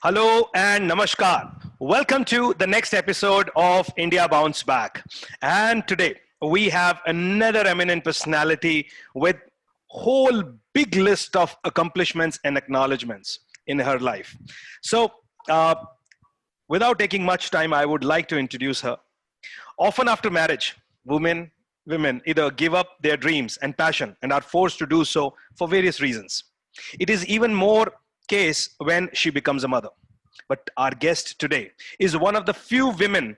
Hello and namaskar. Welcome to the next episode of India Bounce Back. And today we have another eminent personality with whole big list of accomplishments and acknowledgements in her life. So, without taking much time, I would like to introduce her. Often after marriage, women either give up their dreams and passion and are forced to do so for various reasons. It is even more case when she becomes a mother. But our guest today is one of the few women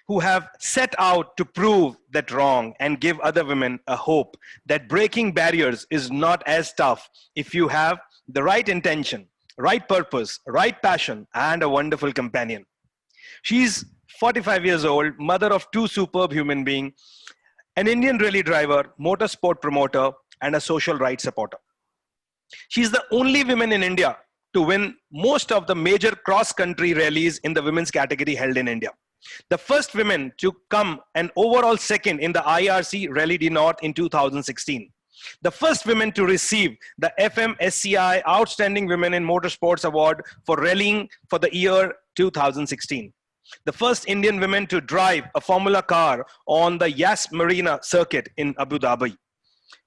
who have set out to prove that wrong and give other women a hope that breaking barriers is not as tough if you have the right intention, right purpose, right passion, and a wonderful companion. She's 45 years old, mother of two superb human beings, an Indian rally driver, motorsport promoter, and a social rights supporter. She's the only woman in India to win most of the major cross-country rallies in the women's category held in India. The first woman to come an overall second in the IRC Rally du Nord in 2016. The first woman to receive the FMSCI Outstanding Women in Motorsports Award for rallying for the year 2016. The first Indian woman to drive a Formula car on the Yas Marina circuit in Abu Dhabi.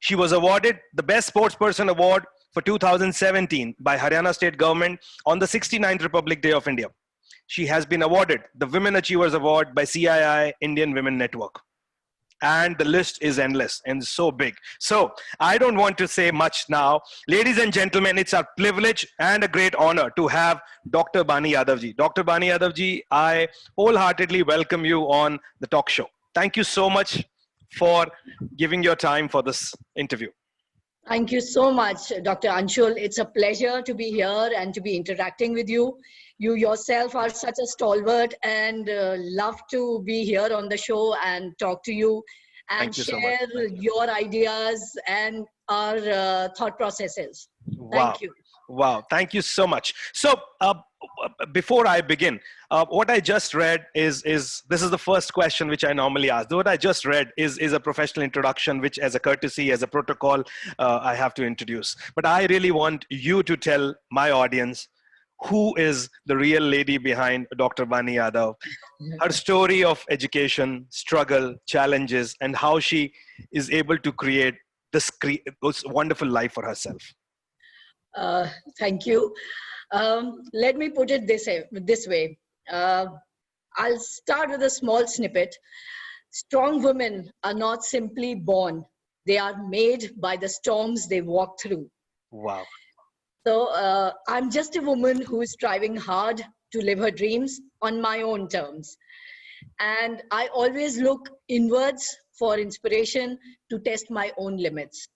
She was awarded the Best Sportsperson Award for 2017 by Haryana State Government on the 69th Republic Day of India. She has been awarded the Women Achievers Award by CII Indian Women Network. And the list is endless and so big. So I don't want to say much now. Ladies and gentlemen, it's our privilege and a great honor to have Dr. Bani Yadav ji. Dr. Bani Yadav ji, I wholeheartedly welcome you on the talk show. Thank you so much for giving your time for this interview. Thank you so much, Dr. Anshul. It's a pleasure to be here and to be interacting with you. You yourself are such a stalwart and love to be here on the show and talk to you and share your ideas and our thought processes. Wow. Thank you. Wow. Thank you so much. So before I begin, what I just read is this is the first question which I normally ask. What I just read is a professional introduction, which as a courtesy, as a protocol, I have to introduce. But I really want you to tell my audience who is the real lady behind Dr. Bani Yadav, her story of education, struggle, challenges, and how she is able to create this wonderful life for herself. Thank you. Let me put it this way. I'll start with a small snippet. Strong women are not simply born. They are made by the storms they walk through. Wow. So I'm just a woman who is striving hard to live her dreams on my own terms. And I always look inwards for inspiration to test my own limits.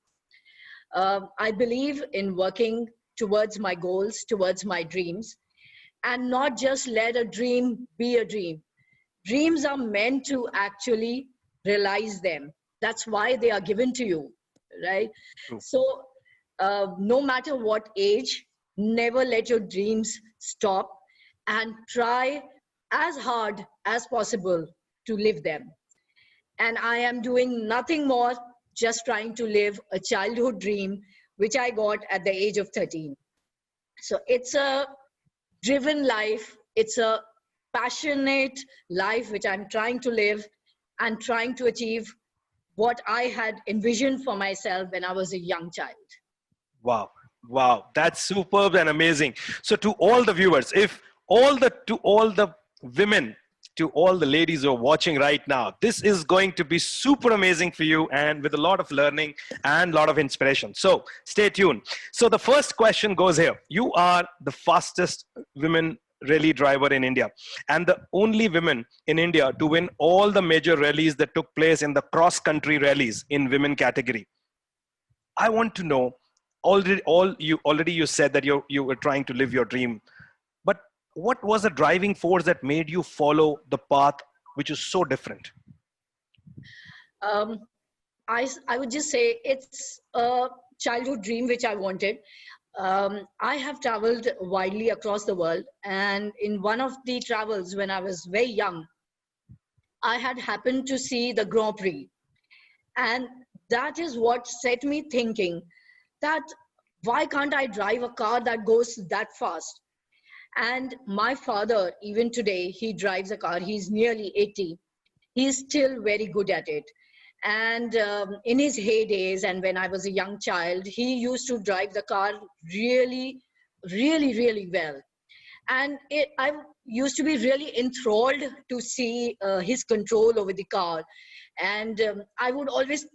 I believe in working towards my goals, towards my dreams, and not just let a dream be a dream. Dreams are meant to actually realize them. That's why they are given to you, right? True. So no matter what age, never let your dreams stop and try as hard as possible to live them. And I am doing nothing more, just trying to live a childhood dream, which I got at the age of 13. So it's a driven life. It's a passionate life, which I'm trying to live and trying to achieve what I had envisioned for myself when I was a young child. Wow. Wow. That's superb and amazing. So to all the viewers, to all the women, to all the ladies who are watching right now, this is going to be super amazing for you and with a lot of learning and a lot of inspiration. So stay tuned. So the first question goes here. You are the fastest women rally driver in India and the only women in India to win all the major rallies that took place in the cross-country rallies in women category. I want to know, already you said that you were trying to live your dream, but what was the driving force that made you follow the path which is so different? I would just say it's a childhood dream which I wanted. I have traveled widely across the world, and in one of the travels when I was very young, I had happened to see the Grand Prix, and that is what set me thinking that why can't I drive a car that goes that fast? And my father, even today, he drives a car. He's nearly 80. He's still very good at it. And in his heydays, and when I was a young child, he used to drive the car really, really, really well. And I used to be really enthralled to see his control over the car. And I would always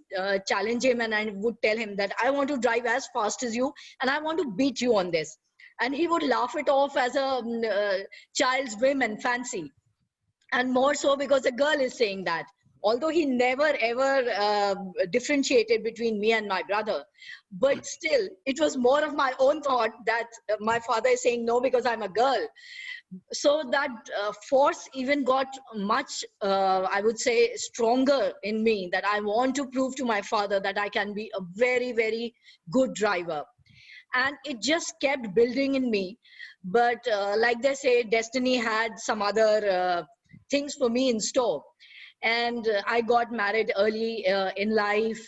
challenge him, and I would tell him that I want to drive as fast as you, and I want to beat you on this. And he would laugh it off as a child's whim and fancy, and more so because a girl is saying that. Although he never ever differentiated between me and my brother, but still it was more of my own thought that my father is saying no because I'm a girl. So that force even got much, I would say, stronger in me, that I want to prove to my father that I can be a very, very good driver. And it just kept building in me. But like they say, destiny had some other things for me in store. And I got married early in life,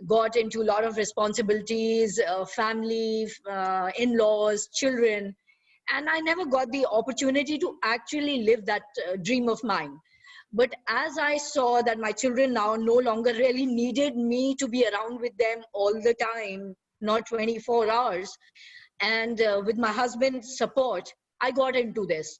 got into a lot of responsibilities, family, in-laws, children. And I never got the opportunity to actually live that dream of mine. But as I saw that my children now no longer really needed me to be around with them all the time, not 24 hours, and with my husband's support, I got into this.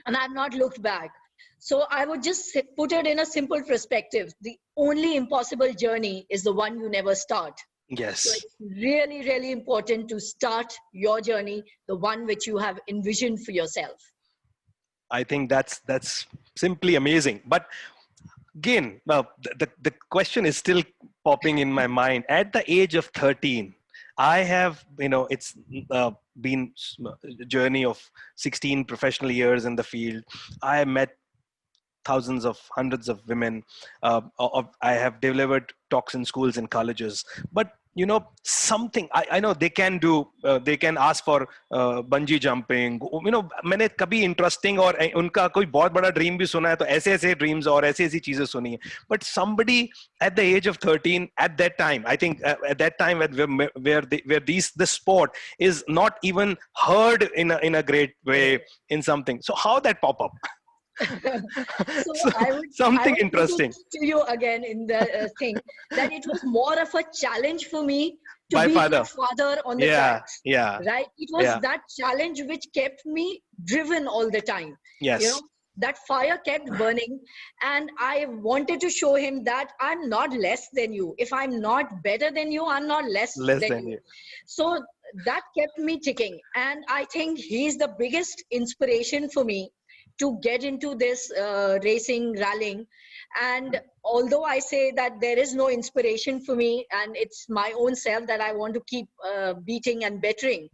And I've not looked back. So I would just put it in a simple perspective. The only impossible journey is the one you never start. Yes. So it's really, really important to start your journey, the one which you have envisioned for yourself. I think that's simply amazing. But again, the question is still popping in my mind. At the age of 13, I have, it's been a journey of 16 professional years in the field. I met thousands of hundreds of women. I have delivered talks in schools and colleges. But something I know they can do. They can ask for bungee jumping. मैंने कभी interesting और उनका कोई बहुत बड़ा dream भी सुना है, तो ऐसे dreams और ऐसी चीजें सुनी है. But somebody at the age of 13, at that time, I think at that time where this sport is not even heard in a great way in something. So how that pop up? So I would interesting to you again in the thing that it was more of a challenge for me to My beat father. my father on the tracks. Yeah. Right. It was that challenge which kept me driven all the time. Yes. That fire kept burning, and I wanted to show him that I'm not less than you. If I'm not better than you, I'm not less than you. So that kept me ticking, and I think he's the biggest inspiration for me to get into this racing, rallying. And although I say that there is no inspiration for me, and it's my own self that I want to keep beating and bettering,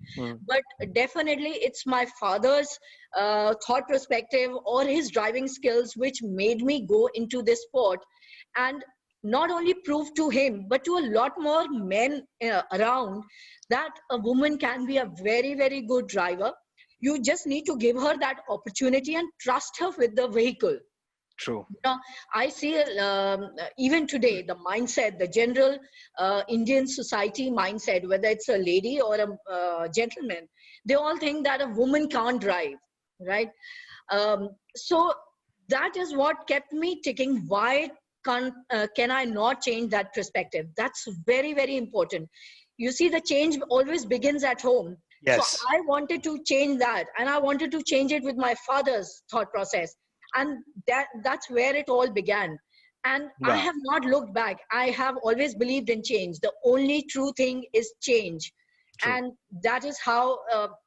but definitely it's my father's thought perspective or his driving skills which made me go into this sport, and not only prove to him but to a lot more men around that a woman can be a very, very good driver. You just need to give her that opportunity and trust her with the vehicle. True. I see even today, the mindset, the general Indian society mindset, whether it's a lady or a gentleman, they all think that a woman can't drive, right? So that is what kept me ticking. Why can I not change that perspective? That's very, very important. You see, the change always begins at home. Yes. So I wanted to change that, and I wanted to change it with my father's thought process. And that's where it all began. And I have not looked back. I have always believed in change. The only true thing is change. True. And that is how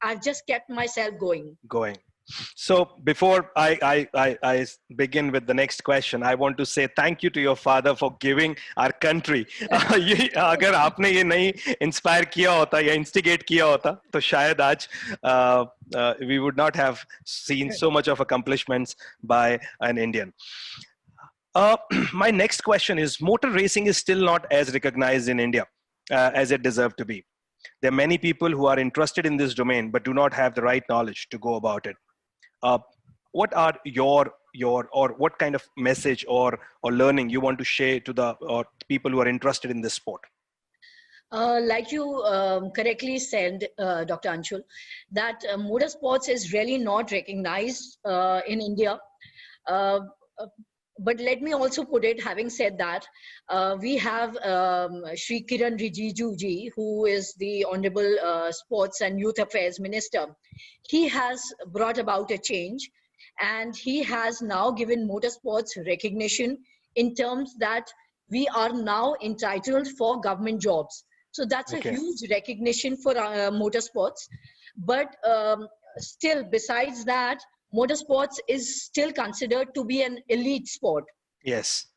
I've just kept myself going. So before I begin with the next question, I want to say thank you to your father for giving our country. अगर आपने ये नहीं inspire किया होता या instigate किया होता, तो शायद आज we would not have seen so much of accomplishments by an Indian. My next question is: motor racing is still not as recognized in India as it deserves to be. There are many people who are interested in this domain but do not have the right knowledge to go about it. What are your or what kind of message or learning you want to share to the people who are interested in this sport? Like you correctly said, Dr. Anshul, that motorsports is really not recognized in India. Uh, uh, but let me also put it, having said that, we have Shri Kiran Rijiju ji, who is the Honorable Sports and Youth Affairs Minister. He has brought about a change, and he has now given motorsports recognition in terms that we are now entitled for government jobs. So that's a Okay. huge recognition for motorsports. But still, besides that, motorsports is still considered to be an elite sport Yes.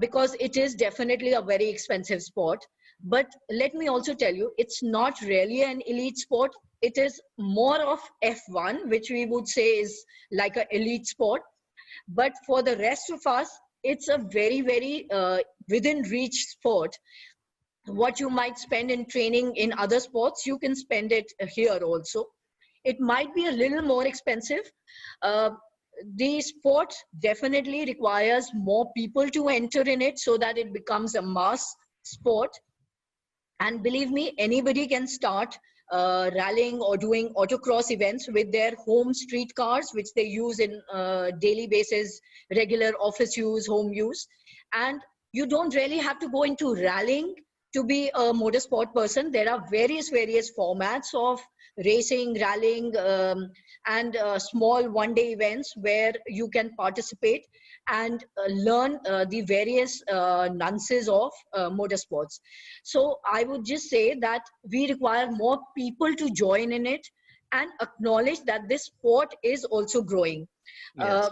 because it is definitely a very expensive sport. But let me also tell you, it's not really an elite sport. It is more of F1, which we would say is like an elite sport. But for the rest of us, it's a very, very within reach sport. What you might spend in training in other sports, you can spend it here also. It might be a little more expensive. Uh, the sport definitely requires more people to enter in it so that it becomes a mass sport. And believe me, anybody can start rallying or doing autocross events with their home street cars, which they use in daily basis, regular office use, home use. And you don't really have to go into rallying to be a motorsport person. There are various formats of racing, rallying, and small one-day events where you can participate and learn the various nuances of motorsports. So I would just say that we require more people to join in it and acknowledge that this sport is also growing. Yes.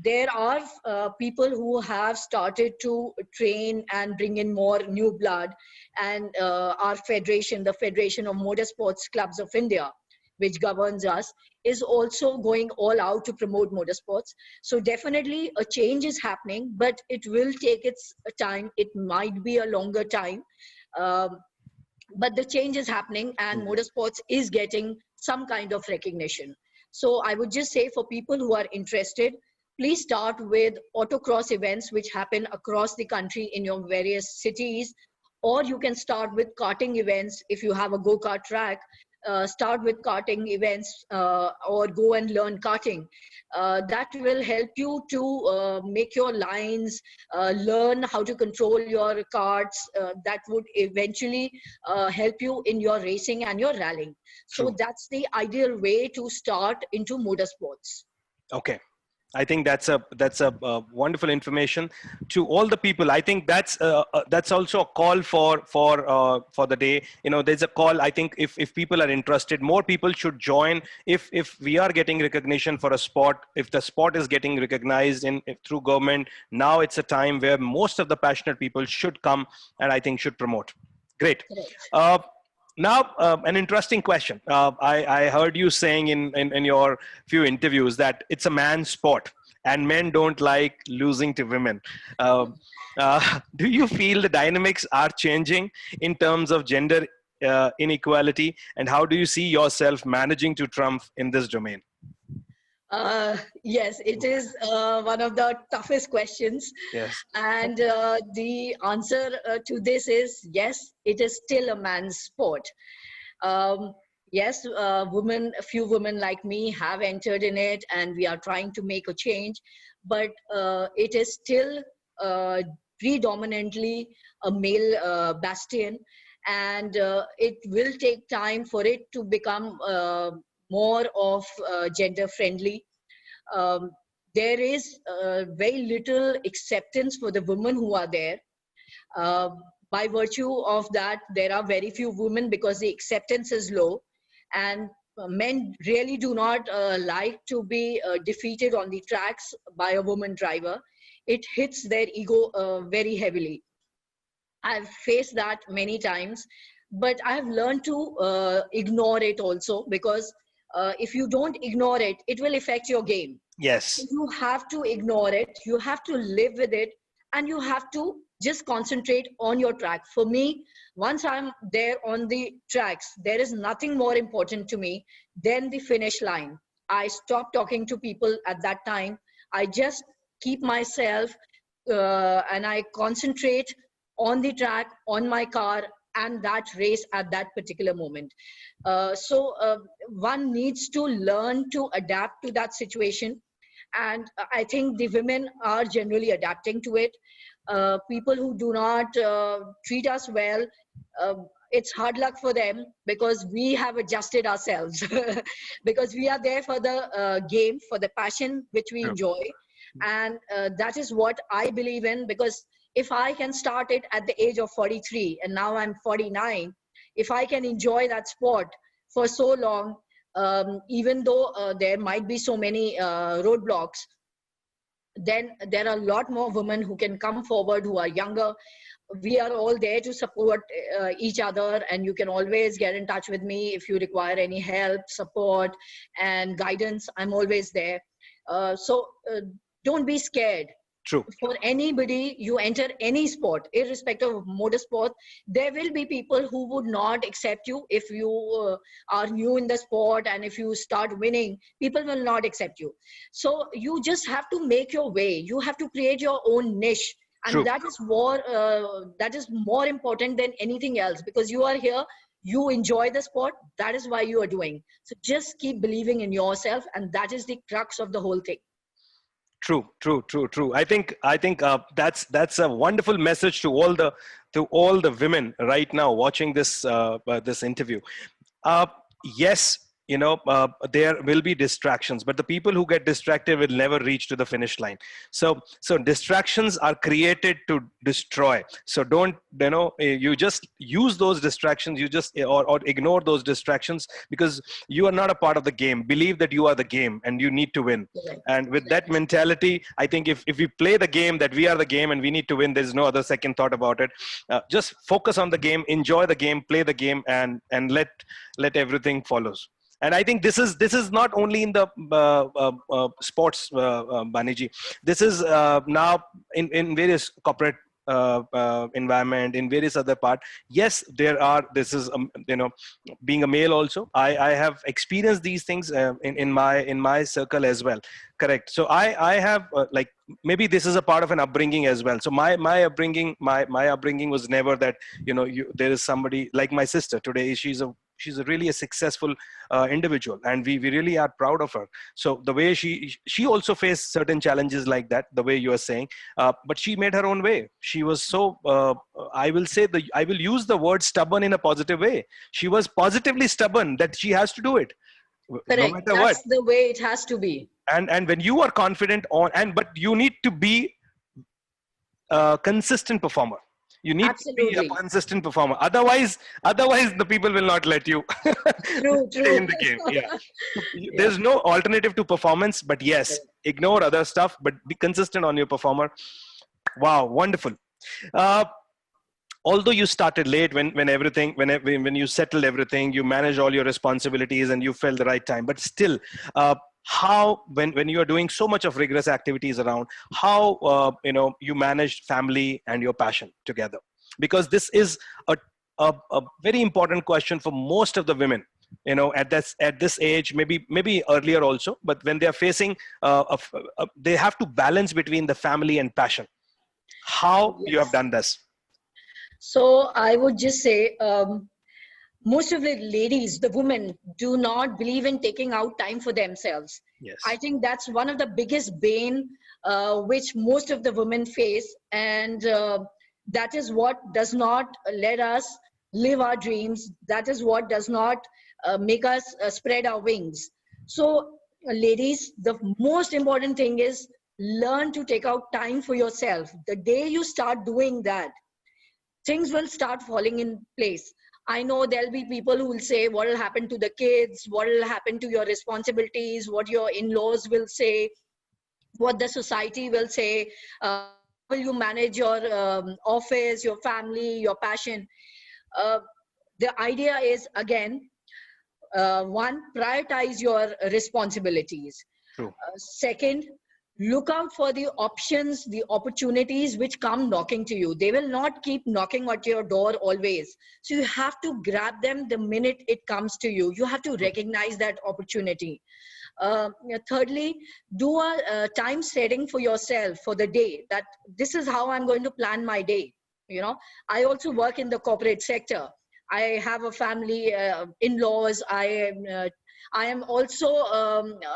There are people who have started to train and bring in more new blood, and our federation, the Federation of Motorsports Clubs of India, which governs us, is also going all out to promote motorsports. So definitely a change is happening, but it will take its time. It might be a longer time. Um, but the change is happening, and motorsports is getting some kind of recognition. So I would just say, for people who are interested, please start with autocross events which happen across the country in your various cities, or you can start with karting events. If you have a go-kart track, start with karting events, or go and learn karting. That will help you to make your lines, learn how to control your carts. That would eventually help you in your racing and your rallying. So True. that's the ideal way to start into motorsports. Okay. I think that's a wonderful information to all the people. I think that's also a call for the day. You know, there's a call. I think if people are interested, more people should join. If we are getting recognition for a sport, if the sport is getting recognized through government, now it's a time where most of the passionate people should come and I think should promote. Great. Correct. Now, an interesting question. I heard you saying in your few interviews that it's a man's sport and men don't like losing to women. Do you feel the dynamics are changing in terms of gender inequality? And how do you see yourself managing to trump in this domain? Yes, it is one of the toughest questions. Yes. And the answer to this is yes, it is still a man's sport. Um, yes, a few women like me have entered in it, and we are trying to make a change, but it is still predominantly a male bastion, and it will take time for it to become more of gender friendly. Um, there is very little acceptance for the women who are there. Uh, by virtue of that, there are very few women because the acceptance is low, and men really do not like to be defeated on the tracks by a woman driver. It hits their ego very heavily. I've faced that many times, but I've learned to ignore it also, because if you don't ignore it, it will affect your game. So Yes. you have to ignore it, you have to live with it, and you have to just concentrate on your track. For me, once I'm there on the tracks, there is nothing more important to me than the finish line. I stop talking to people at that time. I just keep myself and I concentrate on the track, on my car, and that race at that particular moment. So one needs to learn to adapt to that situation. And I think the women are generally adapting to it. People who do not treat us well, it's hard luck for them, because we have adjusted ourselves because we are there for the game, for the passion which we enjoy. And that is what I believe in, because if I can start it at the age of 43 and now I'm 49, if I can enjoy that sport for so long, even though there might be so many roadblocks, then there are a lot more women who can come forward who are younger. We are all there to support each other, and you can always get in touch with me if you require any help, support, and guidance. I'm always there. So don't be scared. True. For anybody, you enter any sport, irrespective of motorsport, there will be people who would not accept you if you are new in the sport, and if you start winning, people will not accept you. So you just have to make your way. You have to create your own niche. And True. that is more important than anything else, because you are here, you enjoy the sport, that is why you are doing. So just keep believing in yourself, and that is the crux of the whole thing. True. I think that's a wonderful message to all the women right now watching this this interview. Yes, there will be distractions, but the people who get distracted will never reach to the finish line. So distractions are created to destroy. So don't, you just use those distractions, you just, or ignore those distractions, because you are not a part of the game. Believe that you are the game and you need to win. Correct. And with that mentality, I think if we play the game, that we are the game and we need to win, there's no other second thought about it. Just focus on the game, enjoy the game, play the game, and let everything follows. And I think this is not only in the sports, Baniji. This is now in various corporate environment, in various other part. Yes, this is being a male also. I have experienced these things in my circle as well. Correct. So I have like, maybe this is a part of an upbringing as well. So my upbringing was never that, there is somebody like my sister today. She's really a successful individual, and we really are proud of her. So the way she also faced certain challenges like that, the way you are saying, but she made her own way. She was so, I will use the word stubborn in a positive way. She was positively stubborn that she has to do it. Correct. No matter what. That's the way it has to be. And when you are confident but you need to be a consistent performer. You need Absolutely. to be a consistent performer. Otherwise the people will not let you stay in the game. Yeah. There's no alternative to performance, but yes, ignore other stuff, but be consistent on your performer. Wow, wonderful. Although you started late, when you settled everything, you managed all your responsibilities and you felt the right time, but still, how, when you are doing so much of rigorous activities around, how you managed family and your passion together? Because this is a very important question for most of the women, at this age, maybe earlier also, but when they are facing they have to balance between the family and passion. How you have done this? So I would just say, most of the ladies, the women, do not believe in taking out time for themselves. Yes. I think that's one of the biggest bane which most of the women face, and that is what does not let us live our dreams. That is what does not make us spread our wings. So ladies, the most important thing is learn to take out time for yourself. The day you start doing that, things will start falling in place. I know there'll be people who will say, what will happen to the kids? What will happen to your responsibilities? What your in-laws will say? What the society will say? Will you manage your office, your family, your passion? The idea is, again, one, prioritize your responsibilities. True. Second, look out for the options, the opportunities which come knocking to you. They will not keep knocking at your door always. So you have to grab them the minute it comes to you. You have to recognize that opportunity. Thirdly, do a time setting for yourself for the day, that this is how I'm going to plan my day. You know, I also work in the corporate sector. I have a family, in-laws. I am also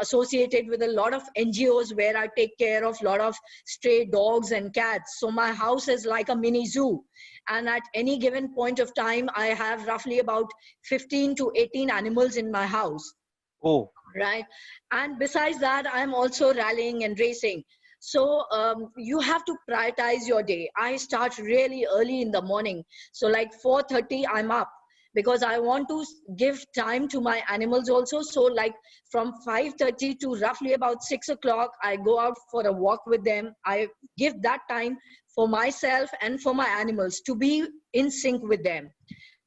associated with a lot of NGOs where I take care of a lot of stray dogs and cats. So my house is like a mini zoo. And at any given point of time, I have roughly about 15 to 18 animals in my house. Oh, Right. And besides that, I'm also rallying and racing. So you have to prioritize your day. I start really early in the morning. So like 4:30, I'm up because I want to give time to my animals also. So like from 5:30 to roughly about 6 o'clock, I go out for a walk with them. I give that time for myself and for my animals to be in sync with them.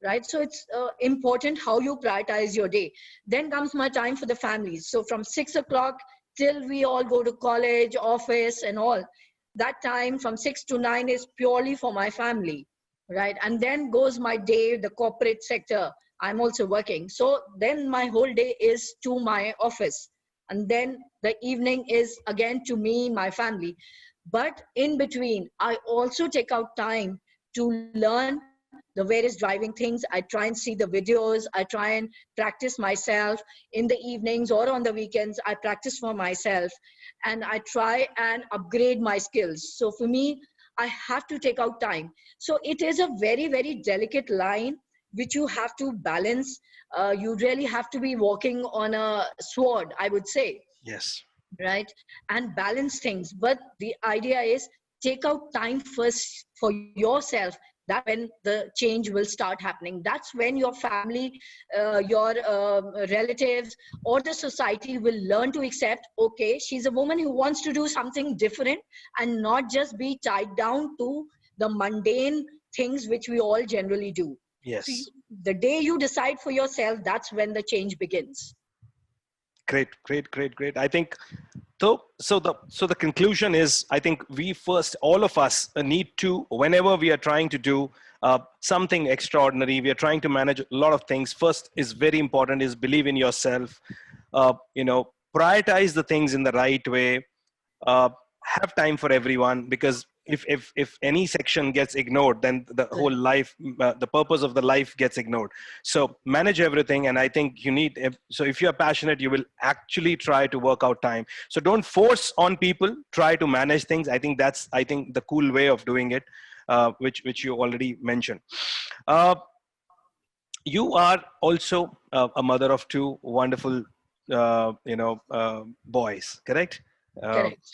Right. So it's important how you prioritize your day. Then comes my time for the families. So from 6 o'clock till we all go to college, office and all, that time from 6 to 9 is purely for my family. Right. And then goes my day, the corporate sector. I'm also working. So then my whole day is to my office. And then the evening is again to me, my family. But in between, I also take out time to learn the various driving things. I try and see the videos. I try and practice myself in the evenings or on the weekends. I practice for myself and I try and upgrade my skills. So for me, I have to take out time. So it is a very, very delicate line which you have to balance. You really have to be walking on a sword, I would say. yes. Right? And balance things. But the idea is take out time first for yourself. That when the change will start happening. That's when your family, your relatives or the society will learn to accept, okay, she's a woman who wants to do something different and not just be tied down to the mundane things which we all generally do. So Yes. the day you decide for yourself, that's when the change begins. Great, great, great, great. I think so the conclusion is, I think we first, all of us need to, whenever we are trying to do something extraordinary, we are trying to manage a lot of things. First is very important is believe in yourself. Prioritize the things in the right way. Uh, have time for everyone, because if any section gets ignored, then the whole Correct. life, the purpose of the life gets ignored. So manage everything, and I think you need, so if you're passionate, you will actually try to work out time. So don't force on people, try to manage things. I think that's, I think, the cool way of doing it, which you already mentioned. uh, you are also a mother of two wonderful boys, correct? uh, Correct.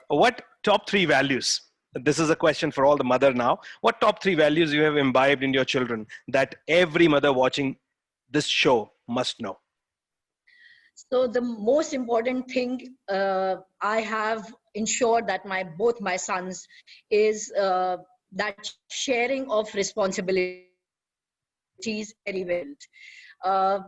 what top three values? This is a question for all the mother now. What top three values you have imbibed in your children that every mother watching this show must know? So the most important thing I have ensured that both my sons is that sharing of responsibilities very well. Uh,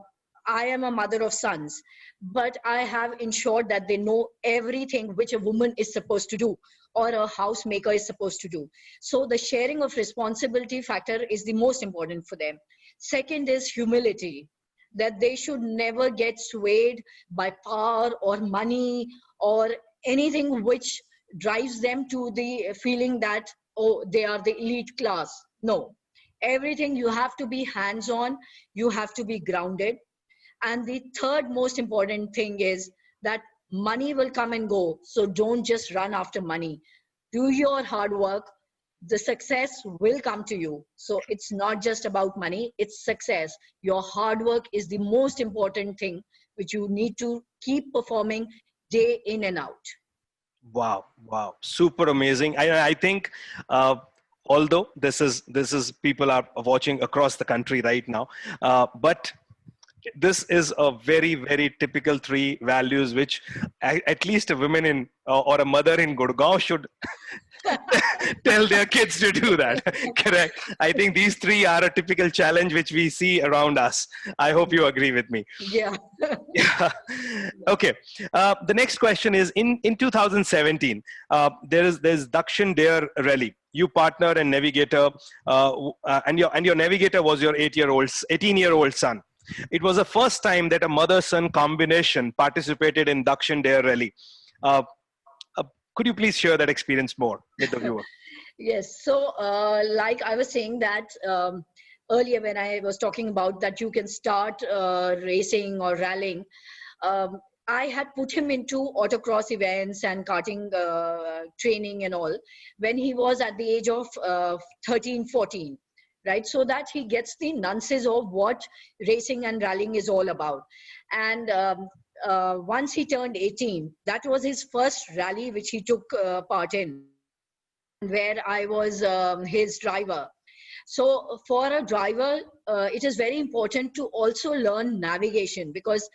I am a mother of sons, but I have ensured that they know everything which a woman is supposed to do or a housemaker is supposed to do. So the sharing of responsibility factor is the most important for them. Second is humility, that they should never get swayed by power or money or anything which drives them to the feeling that, oh, they are the elite class. No, everything you have to be hands on, you have to be grounded. And the third most important thing is that money will come and go. So don't just run after money. Do your hard work. The success will come to you. So it's not just about money, it's success. Your hard work is the most important thing which you need to keep performing day in and out. Wow, wow, super amazing. I think, although this is people are watching across the country right now, but this is a very, very typical three values which at least a woman in, or a mother in Gurgaon should tell their kids to do that. Correct. I think these three are a typical challenge which we see around us. I hope you agree with me. Yeah. Yeah. Okay. The next question is, in 2017, there's Dakshin Dare Rally. You partner and navigator, and your navigator was your 18-year-old son. It was the first time that a mother-son combination participated in Dakshin Dare Rally. Uh, uh, could you please share that experience more with the viewer? Yes. So, like I was saying that earlier when I was talking about that you can start racing or rallying, um, I had put him into autocross events and karting training and all when he was at the age of 13, 14, right? So that he gets the nuances of what racing and rallying is all about. And once he turned 18, that was his first rally which he took part in, and where I was his driver. So for a driver, it is very important to also learn navigation, because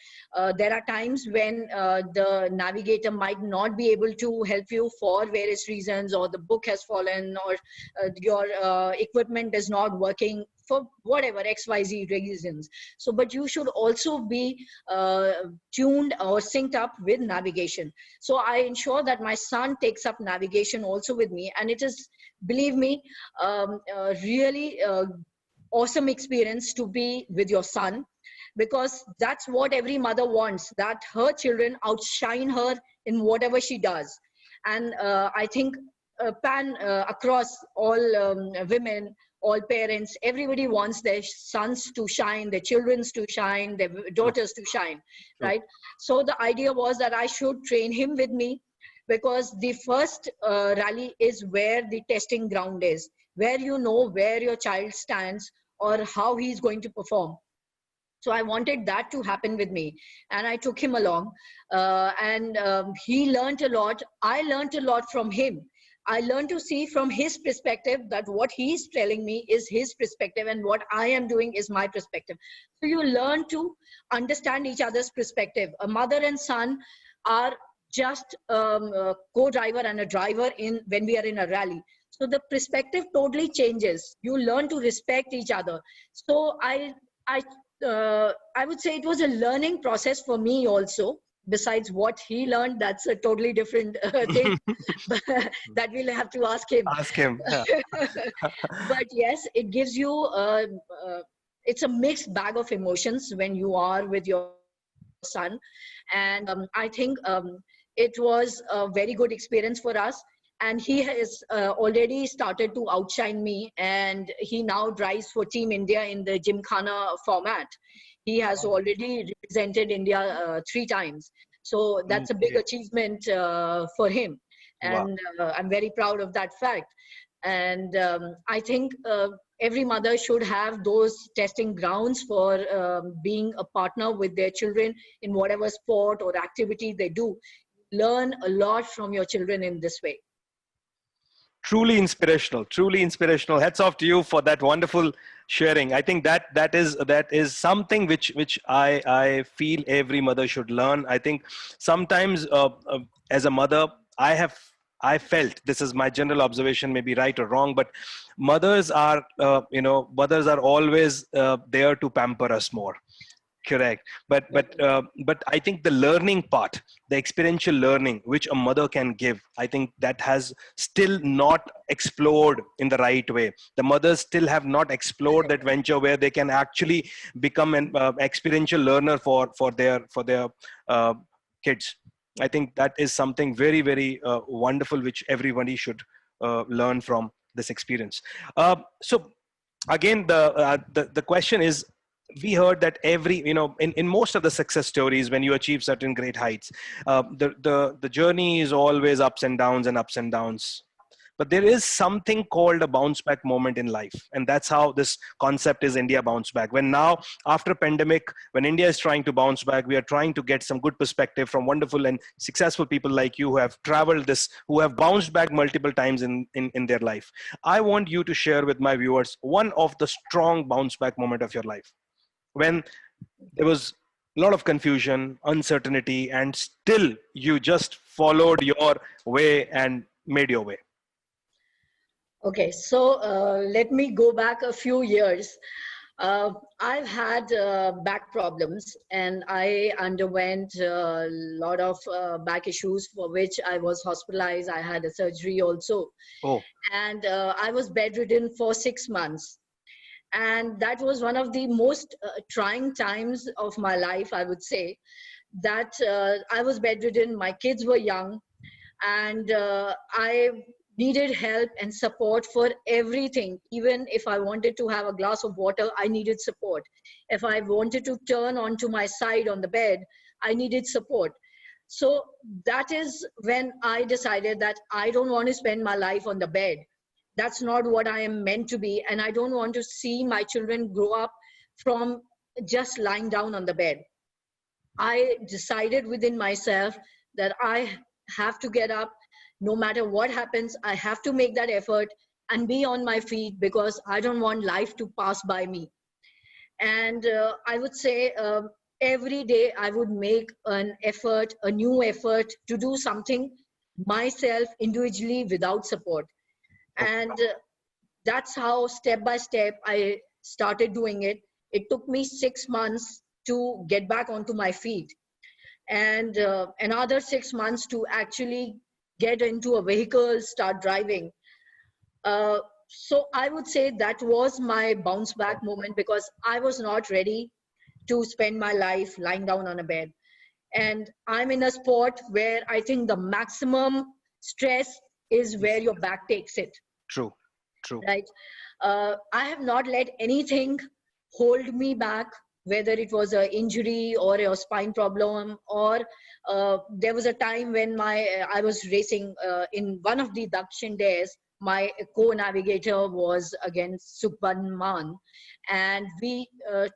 there are times when the navigator might not be able to help you for various reasons, or the book has fallen, or your equipment is not working for whatever XYZ reasons. So, but you should also be tuned or synced up with navigation. So I ensure that my son takes up navigation also with me, and it is, believe me, really awesome experience to be with your son, because that's what every mother wants, that her children outshine her in whatever she does. And I think pan across all women, all parents, everybody wants their sons to shine, their children's to shine, their True. daughters to shine, True. right? So the idea was that I should train him with me, because the first rally is where the testing ground is, where you know where your child stands or how he's going to perform. So I wanted that to happen with me, and I took him along, and he learned a lot. I learned a lot from him. I learned to see from his perspective that what he's telling me is his perspective, and what I am doing is my perspective. So you learn to understand each other's perspective. A mother and son are just a co-driver and a driver in when we are in a rally. So the perspective totally changes. You learn to respect each other. So I would say it was a learning process for me also. Besides what he learned, that's a totally different thing that we'll have to ask him. Ask him. Yeah. But yes, it gives you, it's a mixed bag of emotions when you are with your son. And I think it was a very good experience for us. And he has already started to outshine me, and he now drives for Team India in the Gymkhana format. He has already represented India 3 times. So that's a big Okay. achievement for him. Wow. And I'm very proud of that fact. And I think every mother should have those testing grounds for being a partner with their children in whatever sport or activity they do. Learn a lot from your children in this way. Truly inspirational, truly inspirational. Hats off to you for that wonderful sharing. I think that is something which I feel every mother should learn. I think sometimes as a mother, I felt, this is my general observation, maybe right or wrong, but mothers are always there to pamper us more. Correct. But I think the learning part, the experiential learning which a mother can give, I think that has still not explored in the right way. The mothers still have not explored that venture where they can actually become an experiential learner for their uh, kids. I think that is something very, very wonderful, which everybody should learn from this experience. So again, the question is, we heard that in most of the success stories, when you achieve certain great heights, the journey is always ups and downs and ups and downs. But there is something called a bounce back moment in life, and that's how this concept is India bounce back. When now, after pandemic, when India is trying to bounce back, we are trying to get some good perspective from wonderful and successful people like you, who have traveled this, who have bounced back multiple times in their life. I want you to share with my viewers one of the strong bounce back moment of your life, when there was a lot of confusion, uncertainty, and still you just followed your way and made your way. Okay, so let me go back a few years. I've had back problems, and I underwent a lot of back issues for which I was hospitalized. I had a surgery also, Oh, and I was bedridden for 6 months. And that was one of the most trying times of my life, I would say. That I was bedridden, my kids were young, and I needed help and support for everything. Even if I wanted to have a glass of water, I needed support. If I wanted to turn onto my side on the bed, I needed support. So that is when I decided that I don't want to spend my life on the bed. That's not what I am meant to be. And I don't want to see my children grow up from just lying down on the bed. I decided within myself that I have to get up. No matter what happens, I have to make that effort and be on my feet, because I don't want life to pass by me. And I would say every day I would make an effort, a new effort to do something myself individually without support. And that's how step by step I started doing it. It took me 6 months to get back onto my feet, and another 6 months to actually get into a vehicle, start driving. So I would say that was my bounce back moment, because I was not ready to spend my life lying down on a bed. And I'm in a sport where I think the maximum stress is where your back takes it. True, true. Right? I have not let anything hold me back, whether it was an injury or a spine problem, or there was a time when I was racing in one of the Dakshin days. My co-navigator was against Subban Man, and we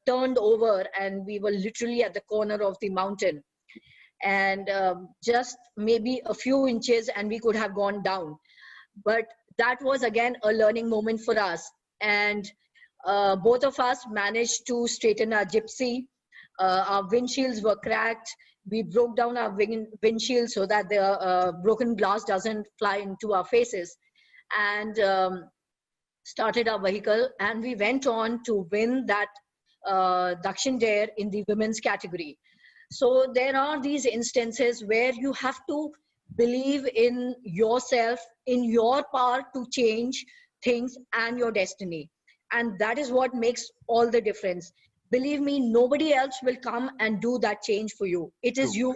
turned over, and we were literally at the corner of the mountain, and just maybe a few inches and we could have gone down. But that was again a learning moment for us, and both of us managed to straighten our gypsy. Our windshields were cracked. We broke down our windshield so that the broken glass doesn't fly into our faces, and started our vehicle. And we went on to win that Dakshin Dare in the women's category. So there are these instances where you have to believe in yourself, in your power to change things and your destiny. And that is what makes all the difference. Believe me, nobody else will come and do that change for you. It is you,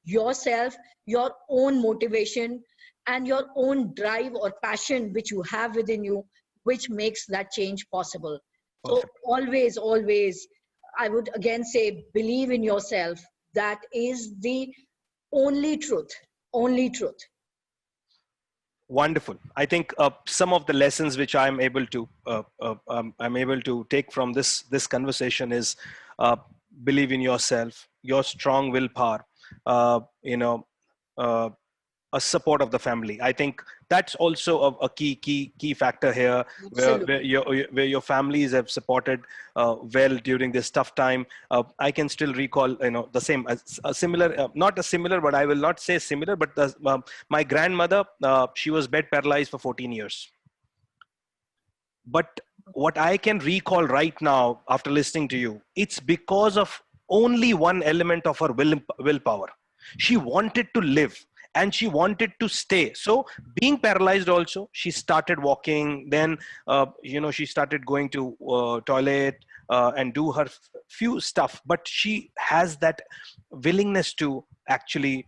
yourself, your own motivation, and your own drive or passion which you have within you, which makes that change possible. So always, always, I would again say, believe in yourself. That is the only truth, only truth. Wonderful. I think some of the lessons which I'm able to take from this conversation is believe in yourself, your strong willpower, a support of the family. I think that's also a key factor here, where your families have supported well during this tough time. I can still recall, the same, a similar, not a similar, but I will not say similar, but my grandmother, she was bed paralyzed for 14 years. But what I can recall right now after listening to you, it's because of only one element of her willpower. She wanted to live. And she wanted to stay. So being paralyzed also, she started walking. Then, she started going to toilet and do her few stuff. But she has that willingness to actually,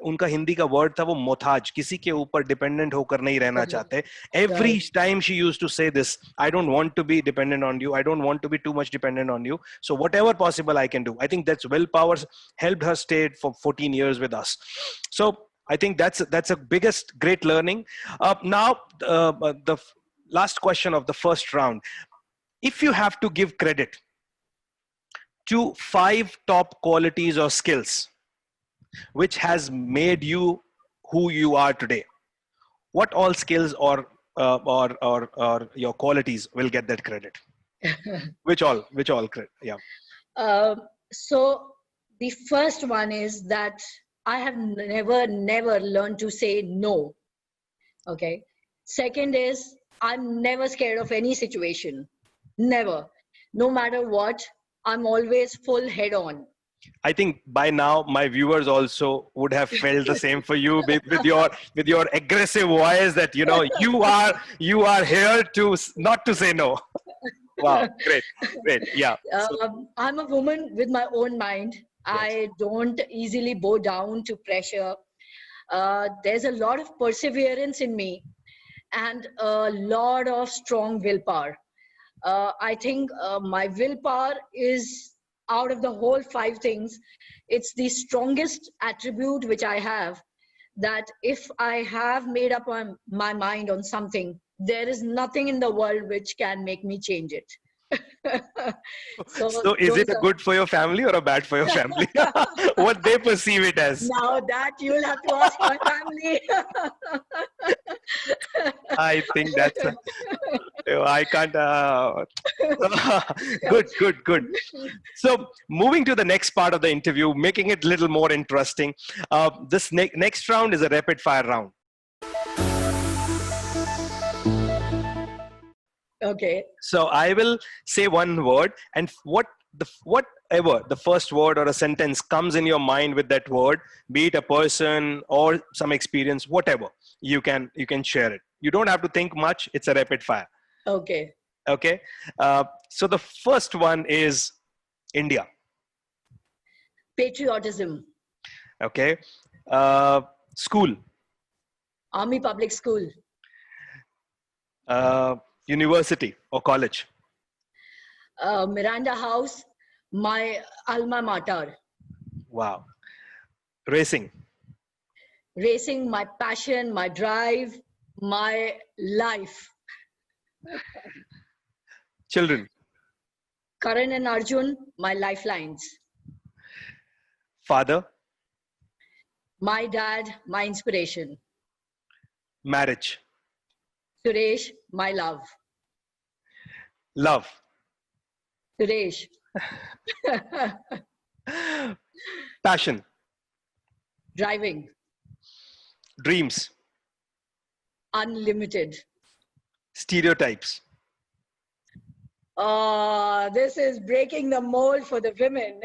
उनका हिंदी का word था वो मोथाज, किसी के ऊपर dependent होकर नहीं रहना चाहते. Every time she used to say this, I don't want to be dependent on you. I don't want to be too much dependent on you. So whatever possible I can do. I think that's willpower helped her stay for 14 years with us. So I think that's a biggest great learning. Now, the last question of the first round. If you have to give credit to 5 top qualities or skills which has made you who you are today, what all skills or your qualities will get that credit? which all credit? Yeah. So the first one is that I have never learned to say no. Okay. Second is I'm never scared of any situation. Never. No matter what, I'm always full head on. I think by now my viewers also would have felt the same for you with your aggressive voice that you are here to not to say no. Wow, great, yeah. I'm a woman with my own mind. Yes. I don't easily bow down to pressure. There's a lot of perseverance in me and a lot of strong willpower. I think my willpower is, out of the whole 5 things, it's the strongest attribute which I have, that if I have made up my mind on something, there is nothing in the world which can make me change it. So is it a good for your family or a bad for your family? What they perceive it as? Now that you'll have to ask my family. I think that's I can't. Good. So moving to the next part of the interview, making it a little more interesting. This next round is a rapid fire round. Okay. So I will say one word, and whatever the first word or a sentence comes in your mind with that word, be it a person or some experience, whatever, you can share it. You don't have to think much. It's a rapid fire. Okay. Okay. So the first one is India. Patriotism. Okay. School. Army Public School. University or college. Miranda House, my alma mater. Wow. Racing. Racing, my passion, my drive, my life. Children. Karan and Arjun, my lifelines. Father. My dad, my inspiration. Marriage. Suresh, my love. Love. Suresh. Passion. Driving. Dreams. Unlimited. Stereotypes. This is breaking the mold for the women.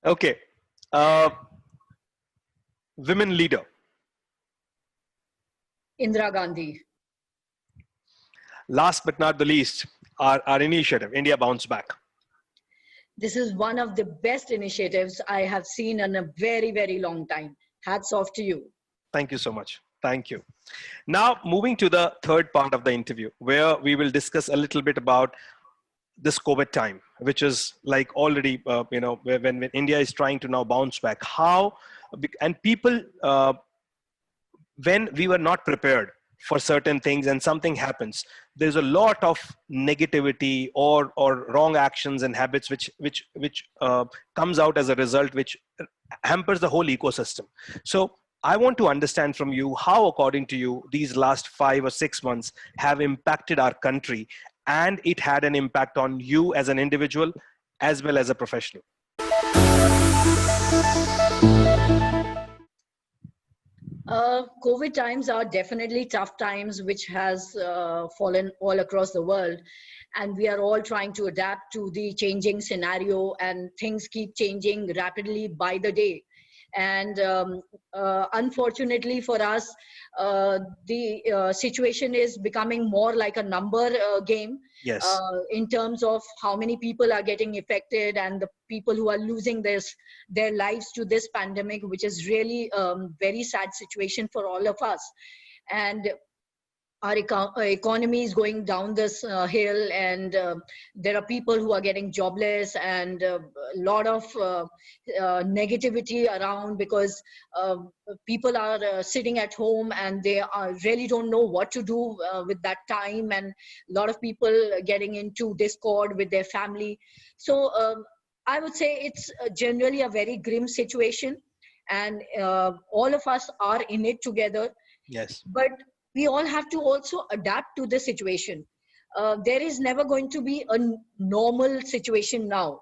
Okay. Women leader. Indira Gandhi. Last but not the least, our initiative, India Bounce Back. This is one of the best initiatives I have seen in a very, very long time. Hats off to you. Thank you so much. Thank you. Now, moving to the third part of the interview, where we will discuss a little bit about this COVID time, which is like already, when India is trying to now bounce back, and people, when we were not prepared for certain things and something happens, there's a lot of negativity or wrong actions and habits which comes out as a result, which hampers the whole ecosystem. So I want to understand from you how, according to you, these last 5 or 6 months have impacted our country, and it had an impact on you as an individual as well as a professional. COVID times are definitely tough times, which has fallen all across the world. And we are all trying to adapt to the changing scenario, and things keep changing rapidly by the day. And unfortunately for us, the situation is becoming more like a number game. Yes. In terms of how many people are getting affected and the people who are losing their lives to this pandemic, which is really very sad situation for all of us. And our economy is going down this hill, and there are people who are getting jobless, and a lot of negativity around, because people are sitting at home and they really don't know what to do with that time, and a lot of people getting into discord with their family. So I would say it's generally a very grim situation, and all of us are in it together. Yes. But we all have to also adapt to the situation. There is never going to be a normal situation now.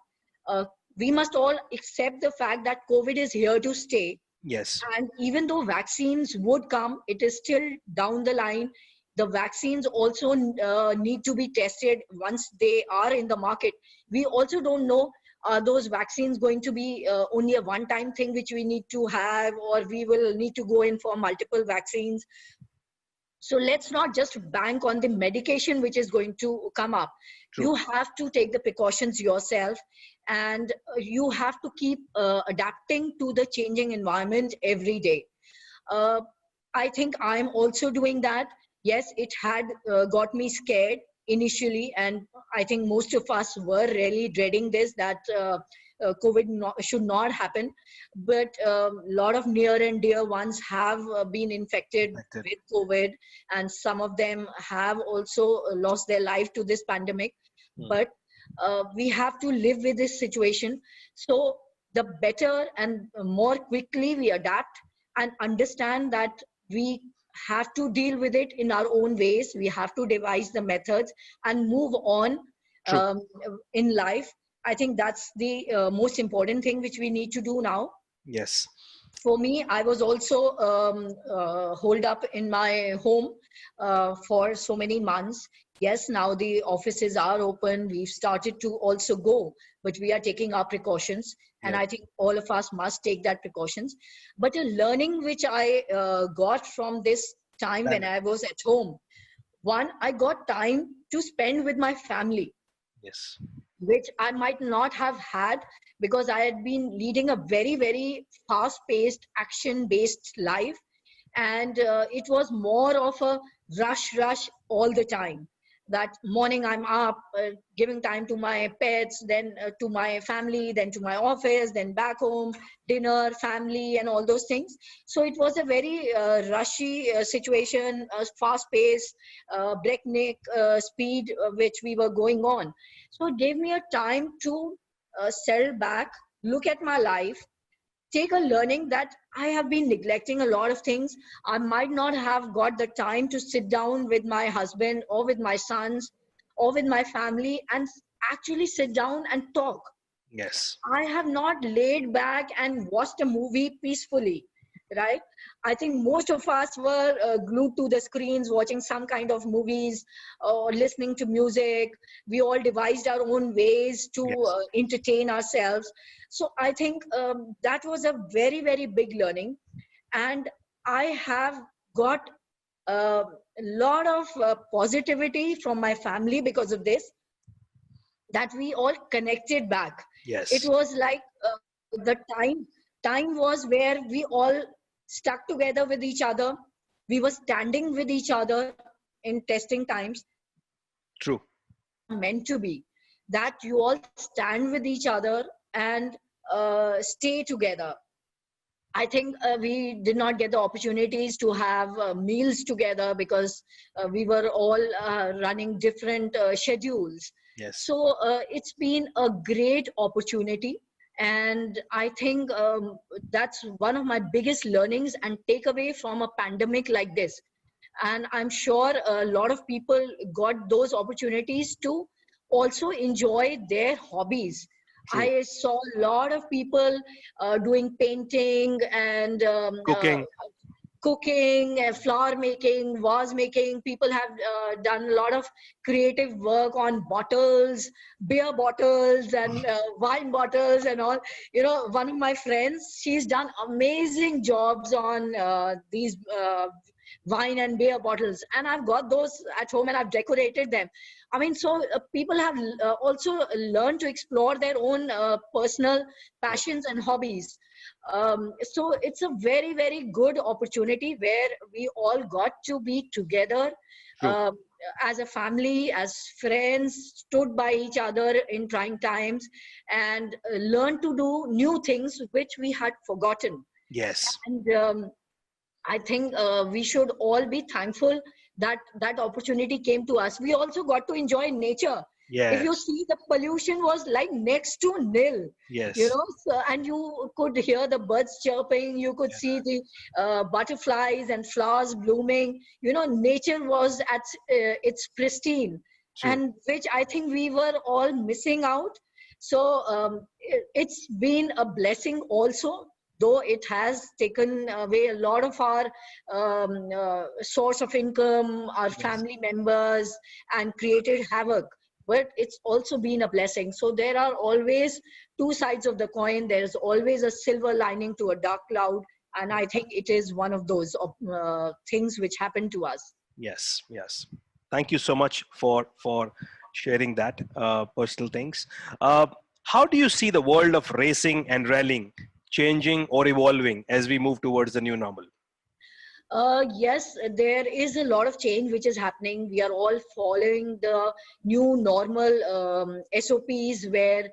We must all accept the fact that COVID is here to stay. Yes. And even though vaccines would come, it is still down the line. The vaccines also need to be tested once they are in the market. We also don't know, are those vaccines going to be only a one-time thing which we need to have, or we will need to go in for multiple vaccines. So let's not just bank on the medication which is going to come up. True. You have to take the precautions yourself, and you have to keep adapting to the changing environment every day. I think I'm also doing that. Yes, it had got me scared initially, and I think most of us were really dreading this, that COVID should not happen. But a lot of near and dear ones have been infected with COVID, and some of them have also lost their life to this pandemic. But we have to live with this situation. So the better and more quickly we adapt and understand that we have to deal with it in our own ways. We have to devise the methods and move on in life. I think that's the most important thing which we need to do now. Yes. For me, I was also holed up in my home for so many months. Yes, now the offices are open. We've started to also go, but we are taking our precautions. And I think all of us must take that precautions. But a learning which I got from this time when I was at home, one, I got time to spend with my family. Yes. Which I might not have had because I had been leading a very, very fast-paced, action-based life. And it was more of a rush all the time. That morning I'm up, giving time to my pets, then to my family, then to my office, then back home, dinner, family, and all those things. So it was a very rushy situation, fast-paced, breakneck speed which we were going on. So it gave me a time to settle back, look at my life, take a learning that I have been neglecting a lot of things. I might not have got the time to sit down with my husband or with my sons or with my family and actually sit down and talk. Yes. I have not laid back and watched a movie peacefully, right? I think most of us were glued to the screens watching some kind of movies or listening to music. We all devised our own ways to entertain ourselves. So I think that was a very, very big learning. And I have got a lot of positivity from my family because of this, that we all connected back. Yes. It was like the time was where we all stuck together with each other. We were standing with each other in testing times. True. Meant to be that you all stand with each other and stay together. I think we did not get the opportunities to have meals together because we were all running different schedules. Yes. So it's been a great opportunity. And I think that's one of my biggest learnings and takeaway from a pandemic like this. And I'm sure a lot of people got those opportunities to also enjoy their hobbies. True. I saw a lot of people doing painting and cooking, flower making, vase making. People have done a lot of creative work on bottles, beer bottles and wine bottles and all. You know, one of my friends, she's done amazing jobs on these wine and beer bottles, and I've got those at home and I've decorated them. I mean, so people have also learned to explore their own personal passions and hobbies. So it's a very, very good opportunity where we all got to be together as a family, as friends, stood by each other in trying times and learned to do new things which we had forgotten. Yes. And I think we should all be thankful that that opportunity came to us. We also got to enjoy nature. Yes. If you see, the pollution was like next to nil. Yes. You know, so, and you could hear the birds chirping. You could see the butterflies and flowers blooming. You know, nature was at its pristine. True. And which I think we were all missing out. So it's been a blessing also, though it has taken away a lot of our source of income, our family members, and created havoc. But it's also been a blessing. So there are always two sides of the coin. There's always a silver lining to a dark cloud. And I think it is one of those things which happened to us. Yes, yes. Thank you so much for sharing that personal things. Uh, how do you see the world of racing and rallying changing or evolving as we move towards the new normal? Yes, there is a lot of change which is happening. We are all following the new normal SOPs where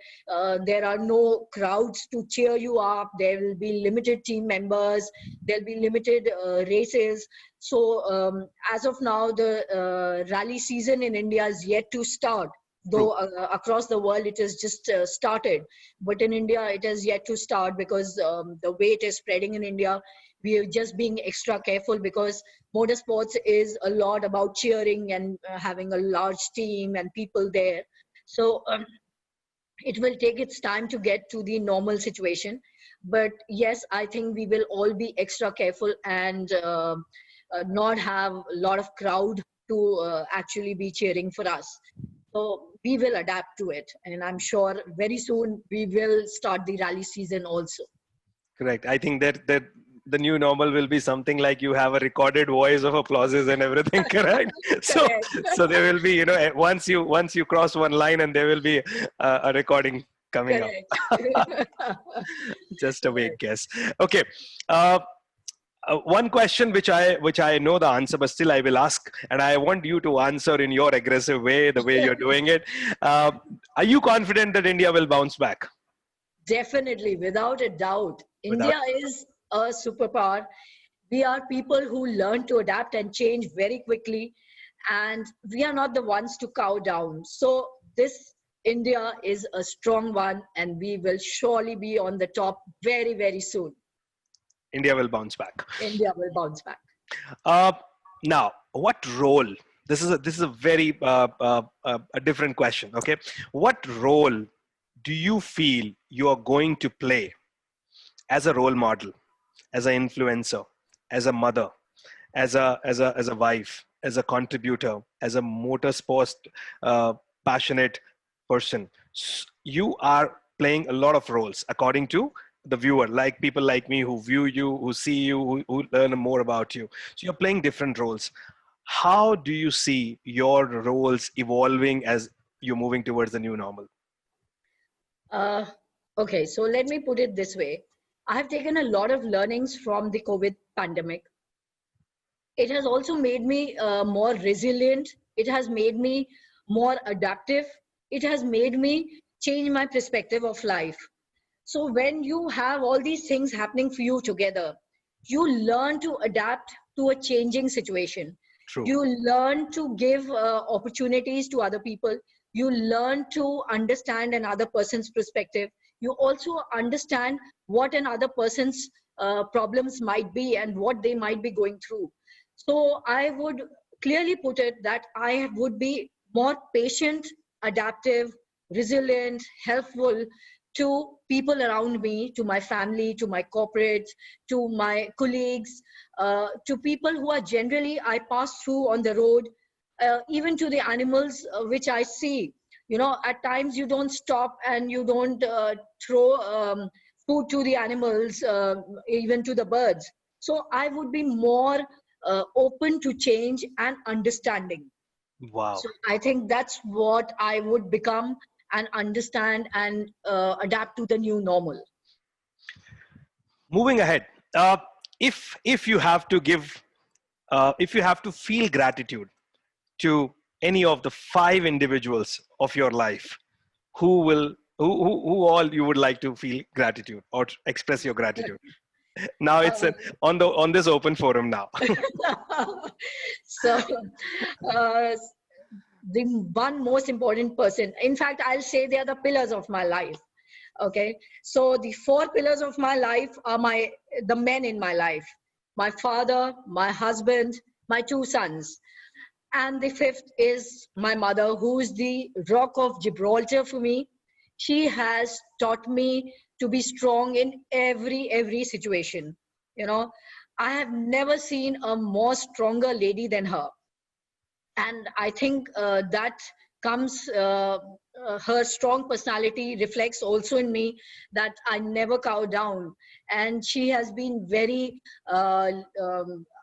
there are no crowds to cheer you up. There will be limited team members. There'll be limited races. So as of now, the rally season in India is yet to start. True. Though across the world it has just started, but in India it has yet to start because the way it is spreading in India, we are just being extra careful because motorsports is a lot about cheering and having a large team and people there. So it will take its time to get to the normal situation. But yes, I think we will all be extra careful and not have a lot of crowd to actually be cheering for us. So we will adapt to it. And I'm sure very soon we will start the rally season also. Correct. I think that the new normal will be something like you have a recorded voice of applauses and everything. Correct. So Correct. so there will be, once you cross one line, and there will be a recording coming up. Correct. Just a vague guess. Okay. Uh, one question which I know the answer, but still I will ask, and I want you to answer in your aggressive way, the way you're doing it. Uh, are you confident that India will bounce back? Definitely, without a doubt. Without. India is a superpower. We are people who learn to adapt and change very quickly, and we are not the ones to cow down. So, this India is a strong one, and we will surely be on the top very, very soon. India will bounce back. India will bounce back. Uh, Now, what role? This is a very a different question. Okay, what role do you feel you are going to play as a role model, as an influencer, as a mother, as a wife, as a contributor, as a motorsports passionate person? You are playing a lot of roles according to the viewer, like people like me who view you, who see you, who learn more about you. So you're playing different roles. How do you see your roles evolving as you're moving towards the new normal? Uh, okay, so let me put it this way. I have taken a lot of learnings from the COVID pandemic. It has also made me more resilient. It has made me more adaptive. It has made me change my perspective of life. So when you have all these things happening for you together, you learn to adapt to a changing situation. True. You learn to give opportunities to other people. You learn to understand another person's perspective. You also understand what another person's problems might be and what they might be going through. So I would clearly put it that I would be more patient, adaptive, resilient, helpful to people around me, to my family, to my corporates, to my colleagues, to people who are generally I pass through on the road, even to the animals which I see. You know, at times you don't stop and you don't throw food to the animals, even to the birds. So I would be more open to change and understanding. Wow. So I think that's what I would become and understand and adapt to the new normal. Moving ahead, if you have to give, if you have to feel gratitude to any of the five individuals of your life, who all you would like to feel gratitude or express your gratitude? Now it's Uh, on this open forum now. so uh, the one most important person, in fact, I'll say they are the pillars of my life. Okay, so the four pillars of my life are the men in my life: my father, my husband, my two sons, and the fifth is my mother, who is the rock of Gibraltar for me. She has taught me to be strong in every situation. You know, I have never seen a more stronger lady than her. And I think that comes her strong personality reflects also in me, that I never cow down. And she has been very, I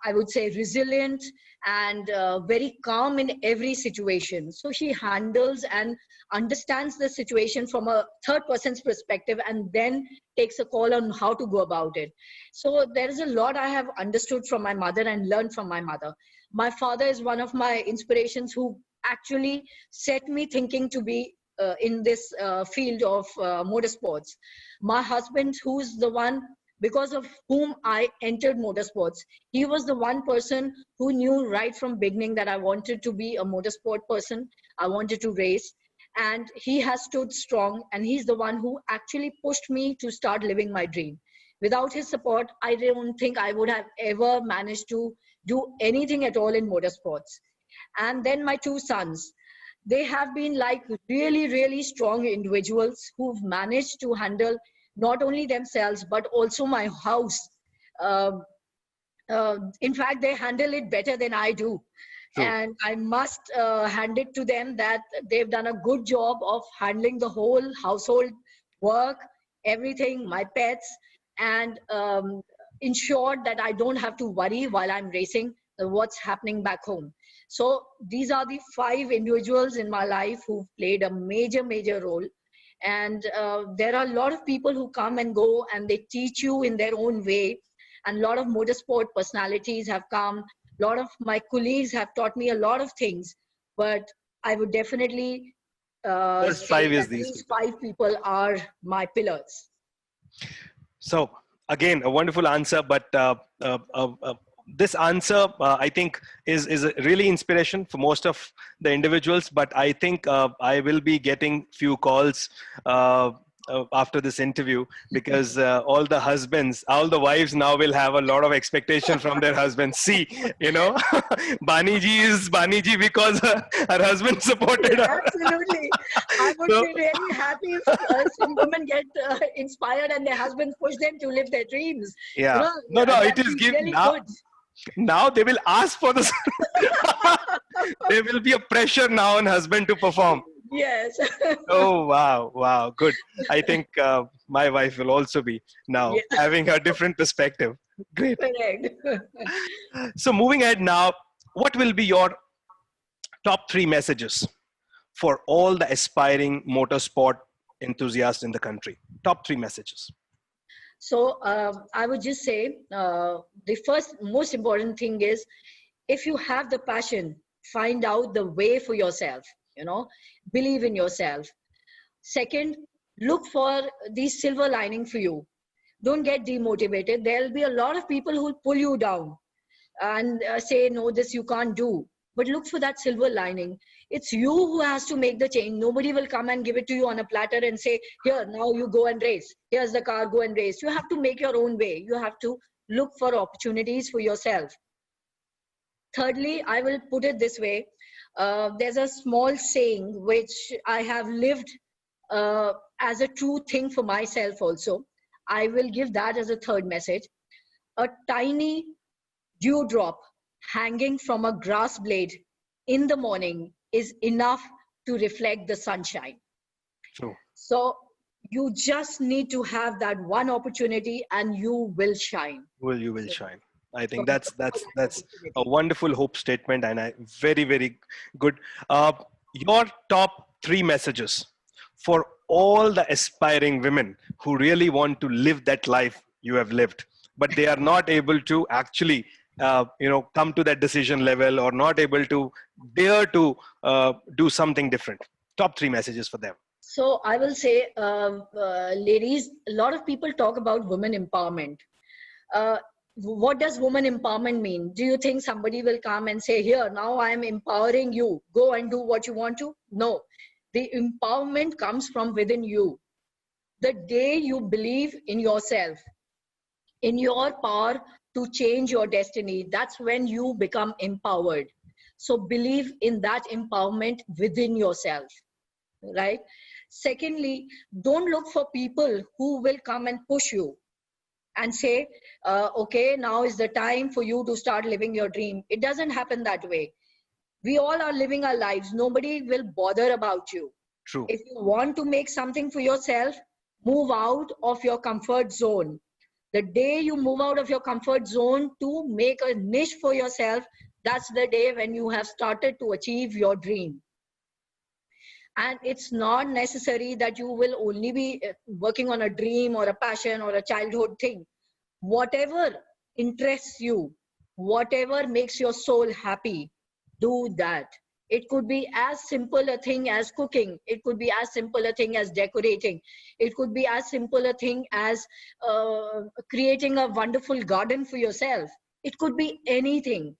would say, resilient and very calm in every situation. So she handles and understands the situation from a third person's perspective and then takes a call on how to go about it. So there is a lot I have understood from my mother and learned from my mother. My father is one of my inspirations, who actually set me thinking to be in this field of motorsports. My husband, who's the one because of whom I entered motorsports, he was the one person who knew right from beginning that I wanted to be a motorsport person. I wanted to race, and he has stood strong, and he's the one who actually pushed me to start living my dream. Without his support, I don't think I would have ever managed to do anything at all in motorsports. And then my two sons, they have been like really, really strong individuals who've managed to handle not only themselves, but also my house. In fact, they handle it better than I do. True. And I must hand it to them that they've done a good job of handling the whole household work, everything, my pets, and ensured that I don't have to worry while I'm racing what's happening back home. So these are the 5 individuals in my life who've played a major, major role. And there are a lot of people who come and go and they teach you in their own way. And a lot of motorsport personalities have come. A lot of my colleagues have taught me a lot of things. But I would definitely First say 5 is that these these people. 5 people are my pillars. So again, a wonderful answer, but this answer, I think, is a really inspiration for most of the individuals. But I think I will be getting few calls after this interview, because all the husbands, all the wives now will have a lot of expectation from their husbands. See, Bani ji is Bani ji because her husband supported her. Absolutely. I would So, be really happy if some women get inspired and their husbands push them to live their dreams. yeah, no, it That is feels give really now. good. Now they will ask for this. There will be a pressure now on husband to perform. Yes. Oh, wow, good. I think my wife will also be now Yeah, having a different perspective. Great. correct. So moving ahead now, what will be your top 3 messages for all the aspiring motorsport enthusiasts in the country? Top 3 messages. So I would just say the first most important thing is, if you have the passion, find out the way for yourself, believe in yourself. Second, look for the silver lining for you. Don't get demotivated. There'll be a lot of people who'll pull you down and say, no, this you can't do. But look for that silver lining. It's you who has to make the change. Nobody will come and give it to you on a platter and say, here, now you go and race. Here's the car, go and race. You have to make your own way. You have to look for opportunities for yourself. Thirdly, I will put it this way. There's a small saying which I have lived as a true thing for myself also. I will give that as a third message. A tiny dewdrop hanging from a grass blade in the morning is enough to reflect the sunshine. True. So you just need to have that one opportunity and you will shine. You will shine. I think So that's look for that a opportunity. wonderful hope statement, and very, very good. Your top 3 messages for all the aspiring women who really want to live that life you have lived, but they are not able to actually come to that decision level, or not able to dare to do something different. Top 3 messages for them. So I will say, ladies, a lot of people talk about women empowerment. What does woman empowerment mean? Do you think somebody will come and say, here, now I'm empowering you, go and do what you want to? No, the empowerment comes from within you. The day you believe in yourself, in your power to change your destiny, that's when you become empowered. So believe in that empowerment within yourself, right? Secondly, don't look for people who will come and push you and say, okay, now is the time for you to start living your dream. It doesn't happen that way. We all are living our lives. Nobody will bother about you. True. If you want to make something for yourself, move out of your comfort zone. The day you move out of your comfort zone to make a niche for yourself, that's the day when you have started to achieve your dream. And it's not necessary that you will only be working on a dream or a passion or a childhood thing. Whatever interests you, whatever makes your soul happy, do that. It could be as simple a thing as cooking. It could be as simple a thing as decorating. It could be as simple a thing as creating a wonderful garden for yourself. It could be anything.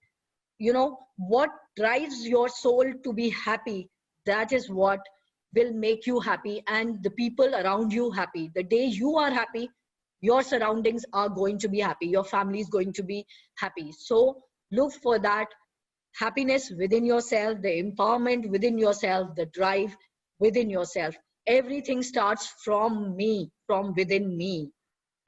You know, what drives your soul to be happy, that is what will make you happy and the people around you happy. The day you are happy, your surroundings are going to be happy. Your family is going to be happy. So look for that happiness within yourself, the empowerment within yourself, the drive within yourself. Everything starts from me, from within me.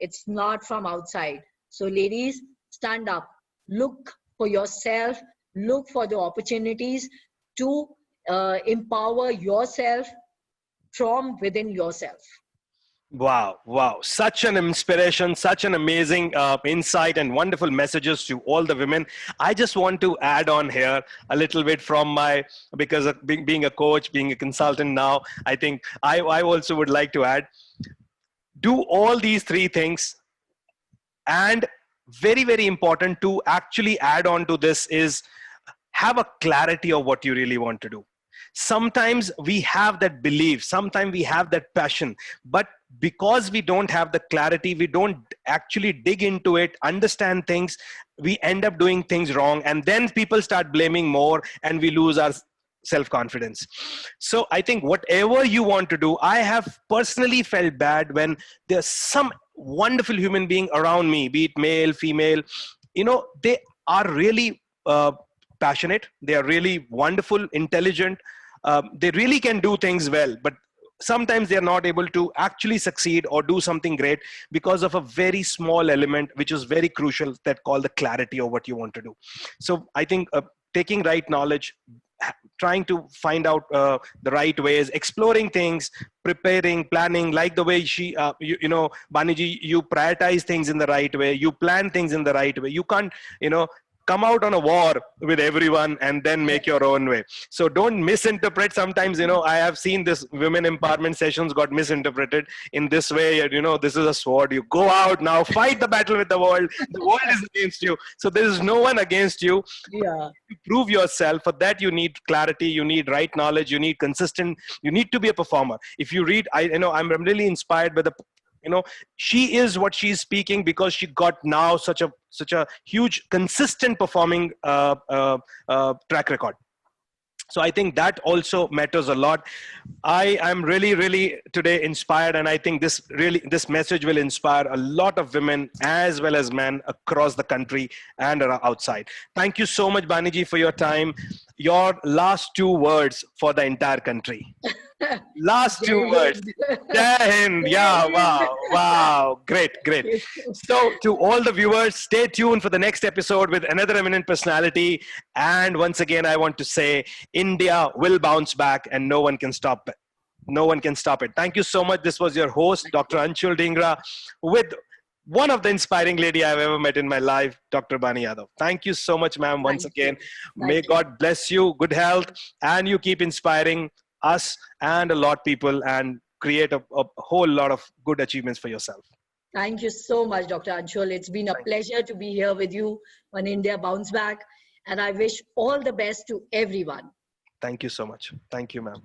It's not from outside. So ladies, stand up, look for yourself, look for the opportunities to empower yourself from within yourself. Wow, wow. Such an inspiration, such an amazing insight and wonderful messages to all the women. I just want to add on here a little bit from my, because of being a coach, being a consultant now, I think I also would like to add, do all these three things. And very, very important to actually add on to this is have a clarity of what you really want to do. Sometimes we have that belief, sometimes we have that passion, but because we don't have the clarity, we don't actually dig into it, understand things, we end up doing things wrong, and then people start blaming more and we lose our self-confidence. So I think whatever you want to do, I have personally felt bad when there's some wonderful human being around me, be it male, female, you know, they are really passionate, they are really wonderful, intelligent, they really can do things well, but sometimes they are not able to actually succeed or do something great because of a very small element which is very crucial, that called the clarity of what you want to do. So I think taking right knowledge, trying to find out the right ways, exploring things, preparing, planning, like the way she, you know, Baniji, you prioritize things in the right way, you plan things in the right way. You can't, you know, come out on a war with everyone and then make your own way. So don't misinterpret. Sometimes, you know, I have seen this women empowerment sessions got misinterpreted in this way. You know, this is a sword. You go out now, fight the battle with the world. The world is against you. So there is no one against you. Yeah. To prove yourself, for that you need clarity, you need right knowledge, you need consistent, you need to be a performer. If you read, you know, I'm really inspired by the, you know, she is what she's speaking because she got now such a huge consistent performing track record. So I think that also matters a lot. I am really, really today inspired, and I think this message will inspire a lot of women as well as men across the country and outside. Thank you so much, Baniji, for your time. Your last 2 words for the entire country. Last 2 words. Jai Hind. Yeah, wow. Great. So to all the viewers, stay tuned for the next episode with another eminent personality. And once again, I want to say, India will bounce back and no one can stop it. No one can stop it. Thank you so much. This was your host, Dr. Anshul Dhingra, with one of the inspiring lady I've ever met in my life, Dr. Bani Yadav. Thank you so much, ma'am, once again. May God bless you, good health, and you keep inspiring us and a lot of people and create a whole lot of good achievements for yourself. Thank you so much, Dr. Anshul. It's been a pleasure to be here with you on India Bounce Back. And I wish all the best to everyone. Thank you so much. Thank you, ma'am.